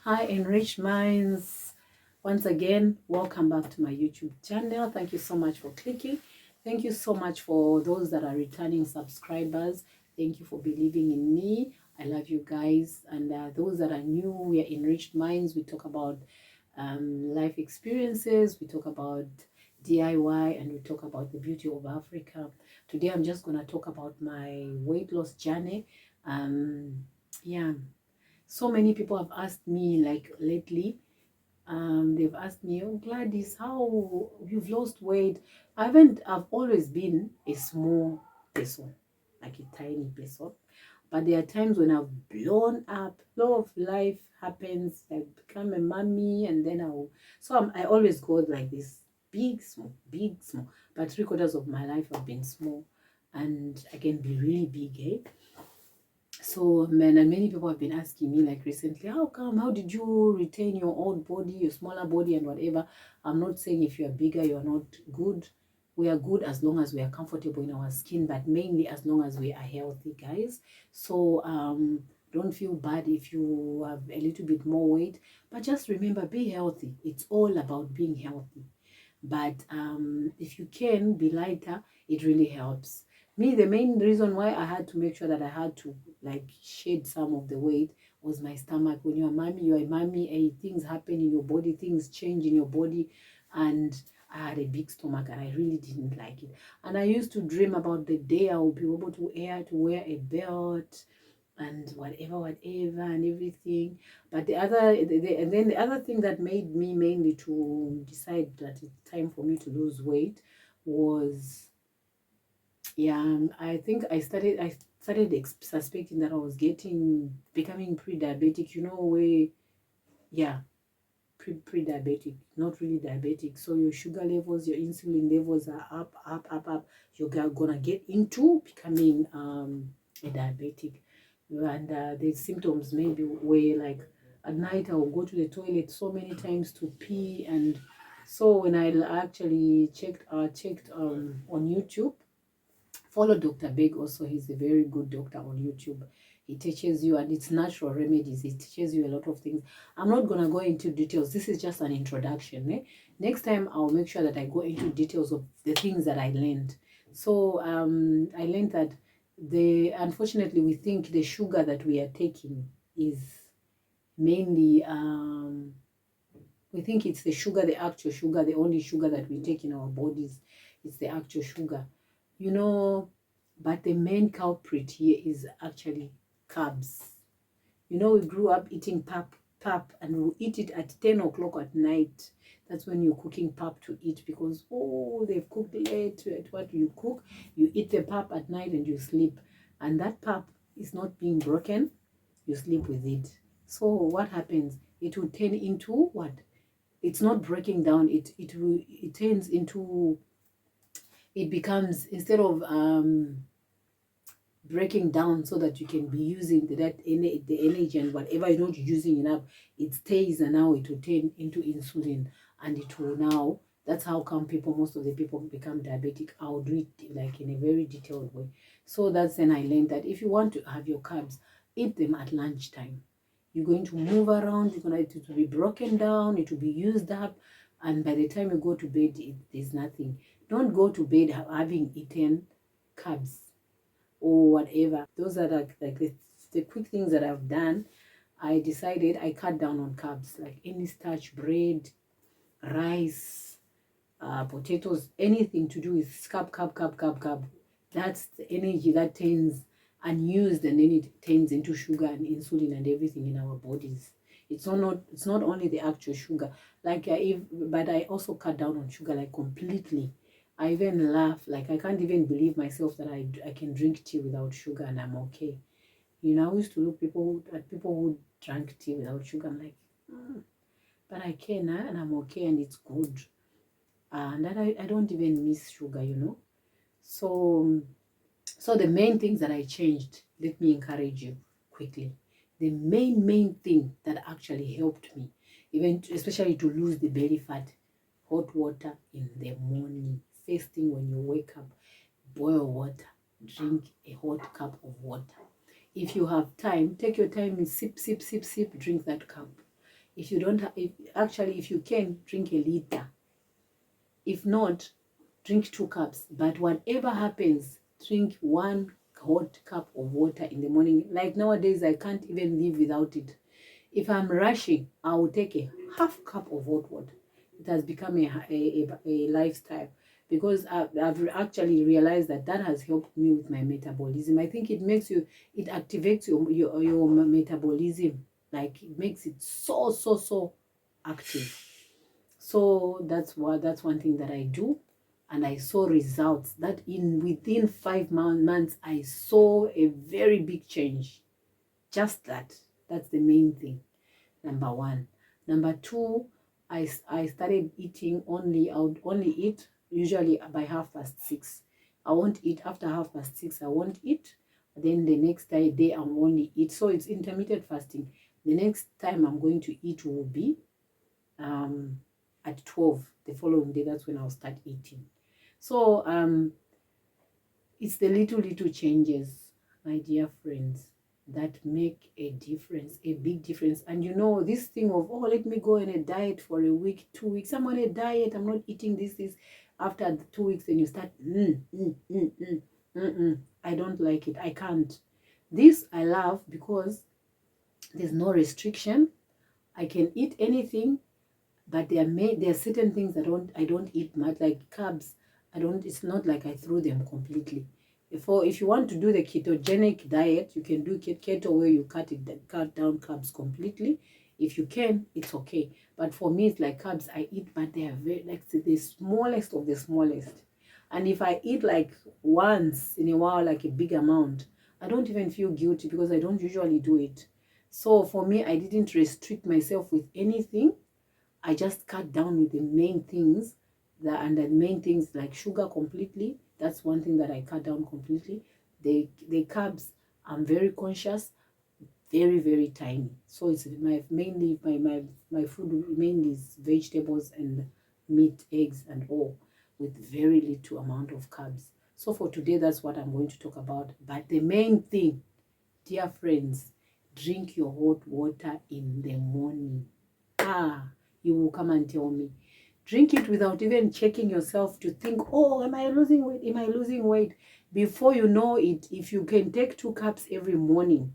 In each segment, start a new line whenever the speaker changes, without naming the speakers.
Hi, Enriched Minds. Once again, welcome back to my YouTube channel. Thank you so much for clicking. Thank you so much for those that are returning subscribers. Thank you for believing in me. I love you guys. And those that are new, we are Enriched Minds. We talk about life experiences. We talk about DIY and we talk about the beauty of Africa. Today, I'm just going to talk about my weight loss journey. Yeah. So many people have asked me, like lately, they've asked me, oh Gladys, how you've lost weight. I've always been a small person, like a tiny person. But there are times when I've blown up, flow of life happens, I become a mommy, and then I always go like this, big, small, big, small. But 3/4 of my life I've been small, and I can be really big, eh? So, man, and many people have been asking me like recently, how come? How did you retain your old body, your smaller body, and whatever? I'm not saying if you are bigger, you are not good. We are good as long as we are comfortable in our skin, but mainly as long as we are healthy, guys. So, don't feel bad if you have a little bit more weight, but just remember, be healthy. It's all about being healthy. But if you can be lighter, it really helps. Me, the main reason why I had to make sure that I had to like shed some of the weight was my stomach. When you're a mommy, things happen in your body, things change in your body, and I had a big stomach and I really didn't like it. And I used to dream about the day I would be able to wear a belt and whatever and everything. But and then the other thing that made me mainly to decide that it's time for me to lose weight was, yeah, I think I started suspecting that I was becoming pre-diabetic, where, yeah, pre-diabetic, not really diabetic. So your sugar levels, your insulin levels are up. You're gonna get into becoming a diabetic. And the symptoms maybe were like, at night I will go to the toilet so many times to pee. And so when I actually checked on YouTube, follow Dr. Beg also. He's a very good doctor on YouTube. He teaches you, and it's natural remedies. He teaches you a lot of things. I'm not going to go into details. This is just an introduction. Eh? Next time, I'll make sure that I go into details of the things that I learned. So I learned that unfortunately, we think the sugar that we are taking is mainly, we think it's the sugar, the actual sugar, the only sugar that we take in our bodies. It's the actual sugar. But the main culprit here is actually carbs. We grew up eating pap, and we eat it at 10 o'clock at night. That's when you're cooking pap to eat, because, they've cooked late. What you cook, you eat the pap at night and you sleep. And that pap is not being broken, you sleep with it. So what happens? It will turn into what? It's not breaking down. It turns into, it becomes, instead of breaking down so that you can be using the energy and whatever you're not using enough, it stays, and now it will turn into insulin, and it will now, that's how come most of the people become diabetic. I'll do it like in a very detailed way. So that's when I learned that if you want to have your carbs, eat them at lunchtime. You're going to move around, it will be broken down, it will be used up, and by the time you go to bed, there's nothing. Don't go to bed having eaten carbs or whatever. Those are like the quick things that I've done. I decided I cut down on carbs, like any starch, bread, rice, potatoes, anything to do with carb. That's the energy that turns unused, and then it turns into sugar and insulin and everything in our bodies. It's not only the actual sugar. But I also cut down on sugar, like, completely. I even laugh, like, I can't even believe myself that I can drink tea without sugar and I'm okay. I used to look at people who drank tea without sugar. I'm like, but I can, and I'm okay, and it's good. And that I don't even miss sugar. So, the main things that I changed, let me encourage you quickly. The main thing that actually helped me, even especially to lose the belly fat, hot water in the morning. First thing when you wake up, boil water, drink a hot cup of water. If you have time, take your time and sip, drink that cup. If you don't, if you can, drink a liter. If not, drink 2 cups. But whatever happens, drink 1 hot cup of water in the morning. Like nowadays, I can't even live without it. If I'm rushing, I will take a half cup of hot water. It has become a lifestyle, because I've actually realized that has helped me with my metabolism. I think it activates your metabolism. Like it makes it so active. So that's one thing that I do, and I saw results that within 5 months I saw a very big change. Just that's the main thing. Number 1. Number 2, I started eating I would only eat usually by 6:30. I won't eat after 6:30. I won't eat. Then the next day I'm only eat. So it's intermittent fasting. The next time I'm going to eat will be at 12 the following day. That's when I'll start eating. So it's the little changes, my dear friends, that make a difference, a big difference. And you know, this thing of, oh, let me go on a diet for a week, 2 weeks. I'm on a diet, I'm not eating this. After the 2 weeks, then you start, I don't like it, I can't. This I love because there's no restriction. I can eat anything, but there are certain things I don't eat much, like carbs. It's not like I threw them completely. If you want to do the ketogenic diet, you can do keto, where you cut down carbs completely. If you can, it's okay. But for me, it's like carbs I eat, but they are very, like, the smallest of the smallest. And if I eat like once in a while, like a big amount, I don't even feel guilty, because I don't usually do it. So for me, I didn't restrict myself with anything. I just cut down with the main things, and the main things like sugar completely. That's one thing that I cut down completely. The carbs, I'm very conscious, very tiny. So it's my food mainly is vegetables and meat, eggs and all, with very little amount of carbs. So for today, that's what I'm going to talk about. But the main thing, dear friends, drink your hot water in the morning. You will come and tell me. Drink it without even checking yourself to think, oh, am I losing weight? Am I losing weight? Before you know it, if you can take 2 cups every morning,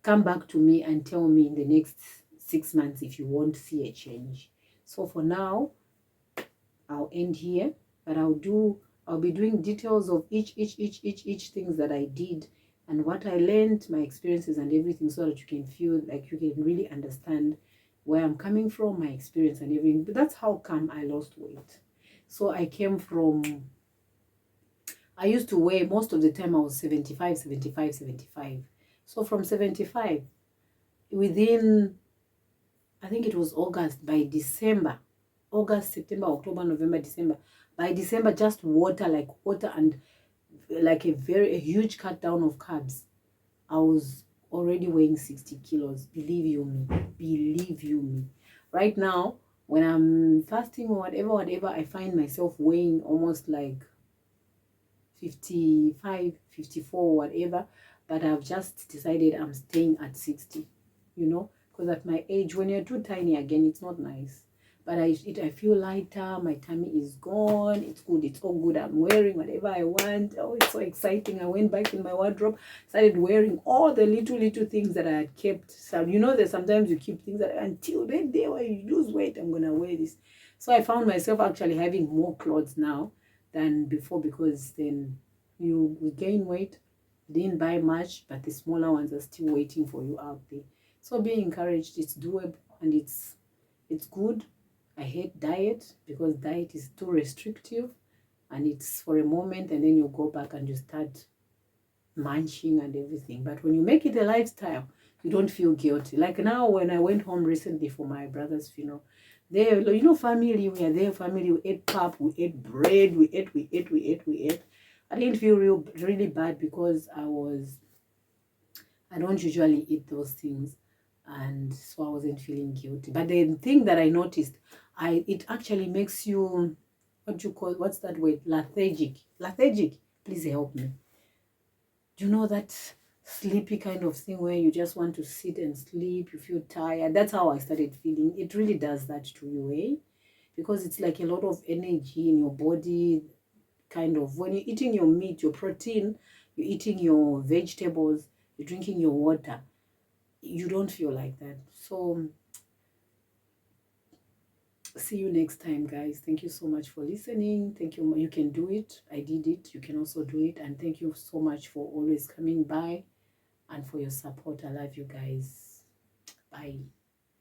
come back to me and tell me in the next 6 months if you won't see a change. So for now, I'll end here, but I'll be doing details of each things that I did and what I learned, my experiences and everything, so that you can feel like you can really understand where I'm coming from, my experience and everything. But that's how come I lost weight. So I used to weigh, most of the time I was 75. So from 75, within, I think it was August, by December, August, September, October, November, December. By December, just water and like a huge cut down of carbs. I was already weighing 60 kilos. Believe you me. Right now, when I'm fasting or whatever, I find myself weighing almost like 55, 54, whatever. But I've just decided I'm staying at 60, because at my age, when you're too tiny again, it's not nice. But I feel lighter, my tummy is gone, it's good, it's all good, I'm wearing whatever I want. Oh, it's so exciting. I went back in my wardrobe, started wearing all the little things that I had kept. So that sometimes you keep things that until the day where you lose weight, I'm gonna wear this. So I found myself actually having more clothes now than before, because then you gain weight, didn't buy much, but the smaller ones are still waiting for you out there. So be encouraged, it's doable and it's good. I hate diet, because diet is too restrictive and it's for a moment, and then you go back and you start munching and everything. But when you make it a lifestyle, you don't feel guilty. Like now, when I went home recently for my brother's funeral, family, we are there, family, we ate pap, we ate bread, we ate. I didn't feel really bad, because I don't usually eat those things, and so I wasn't feeling guilty. But the thing that I noticed, it actually makes you, what's that word? Lethargic. Please help me. Do you know that sleepy kind of thing where you just want to sit and sleep, you feel tired. That's how I started feeling. It really does that to you, eh? Because it's like a lot of energy in your body, kind of. When you're eating your meat, your protein, you're eating your vegetables, you're drinking your water, you don't feel like that. So see you next time, guys. Thank you so much for listening. Thank you. You can do it. I did it. You can also do it. And thank you so much for always coming by and for your support. I love you guys. Bye.